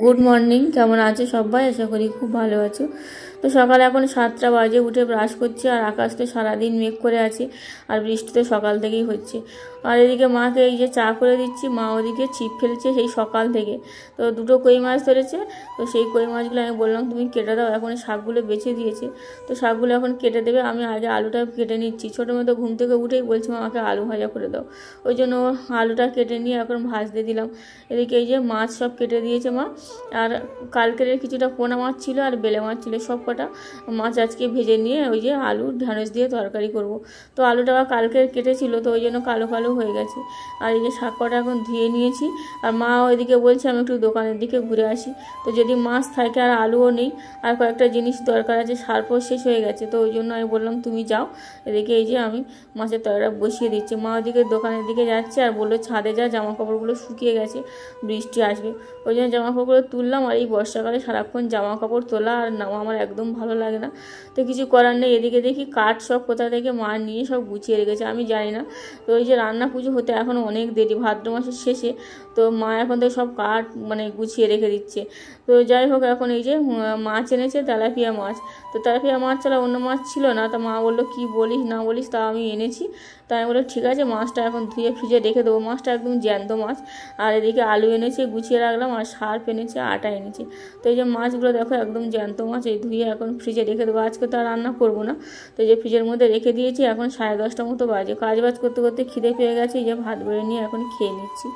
Good morning, কেমন আছো সবাই? আশা করি খুব ভালো আছো। তো সকালে এখন 7টা বাজে, উঠে ব্রাশ করছি। আর আকাশ তো সারাদিন মেঘ করে আছে, আর বৃষ্টি তো সকাল থেকেই হচ্ছে। আর এদিকে মাকে এই যে চা করে দিচ্ছি, মা ওদিকে ছিপ ফেলছে সেই সকাল থেকে। তো দুটো কই মাছ ধরেছে, তো সেই কই মাছগুলো আমি বললাম তুমি কেটে দাও, এখন শাকগুলো বেছে দিয়েছে। তো শাকগুলো এখন কেটে দেবে, আমি আগে আলুটা কেটে নিচ্ছি। ছোটো মতো ঘুম থেকে উঠেই বলছি আমাকে আলু ভাজা করে দাও, ওই জন্য আলুটা কেটে নিয়ে এখন ভাজতে দিলাম। এদিকে এই যে মাছ সব কেটে দিয়েছে মা। আর কালকের কিছুটা পোনা মাছ ছিল আর বেলে মাছ ছিল, সব কটা মাছ আজকে ভেজে নিয়ে ওই যে আলু ঢ্যাঁড়স দিয়ে তরকারি করব। তো আলুটা কালকে কেটেছিল, তো ওই জন্য কালো কালো হয়ে গেছে। আর এই যে শাক কটা এখন ধুয়ে নিয়েছি। আর মা ওইদিকে বলছে আমি একটু দোকানের দিকে ঘুরে আসি। তো যদি মাছ থাকে আর আলুও নেই, আর কয়েকটা জিনিস দরকার আছে, সারপো শেষ হয়ে গেছে, তো ওই জন্য আমি বললাম তুমি যাও। এদিকে এই যে আমি মাছের তরকারিটা বসিয়ে দিচ্ছি। মা ওইদিকে দোকানের দিকে যাচ্ছে আর বললো ছাদে যা, জামা কাপড়গুলো শুকিয়ে গেছে, বৃষ্টি আসবে। ওই জন্য জামা কাপড়গুলো তুললাম। আর এই বর্ষাকালে সারাক্ষণ জামা কাপড় তোলা আর নামা আমার একদম ভালো লাগে না, তো কিছু করার নেই। এদিকে দেখি কাঠ সব কোথা থেকে মা নিয়ে সব গুছিয়ে রেখেছে, আমি জানি না। তো ওই যে রান্না পুজো হতে এখন অনেক দেরি, ভাদ্র মাসের শেষে, তো মা এখন থেকে সব কাঠ গুছিয়ে রেখে দিচ্ছে। তো যাই হোক, এখন এই যে মাছ এনেছে, তেলাপিয়া মাছ। তো তেলাপিয়া মাছ ছাড়া অন্য মাছ ছিল না। তা মা বললো কি বলিস না বলিস, তা আমি এনেছি। তাই আমি বললো ঠিক আছে, মাছটা এখন ধুয়ে ফ্রিজে রেখে দেবো। মাছটা একদম জ্যান্ত মাছ। আর এদিকে আলু এনেছে, গুছিয়ে রাখলাম। আর সার্ফ এনেছে, আটা এনেছে। তো এই যে মাছগুলো দেখো একদম জ্যান্ত মাছ, এই ধুয়ে এখন ফ্রিজে রেখে দেবো। আজকে তো আর রান্না করবো না, তো এই যে ফ্রিজের মধ্যে রেখে দিয়েছি। এখন 10:30 মতো বাজে, কাজ বাজ করতে করতে খিদে পেয়ে গেছে, এই যে ভাত বেড়ে নিয়ে এখন খেয়ে নিচ্ছি।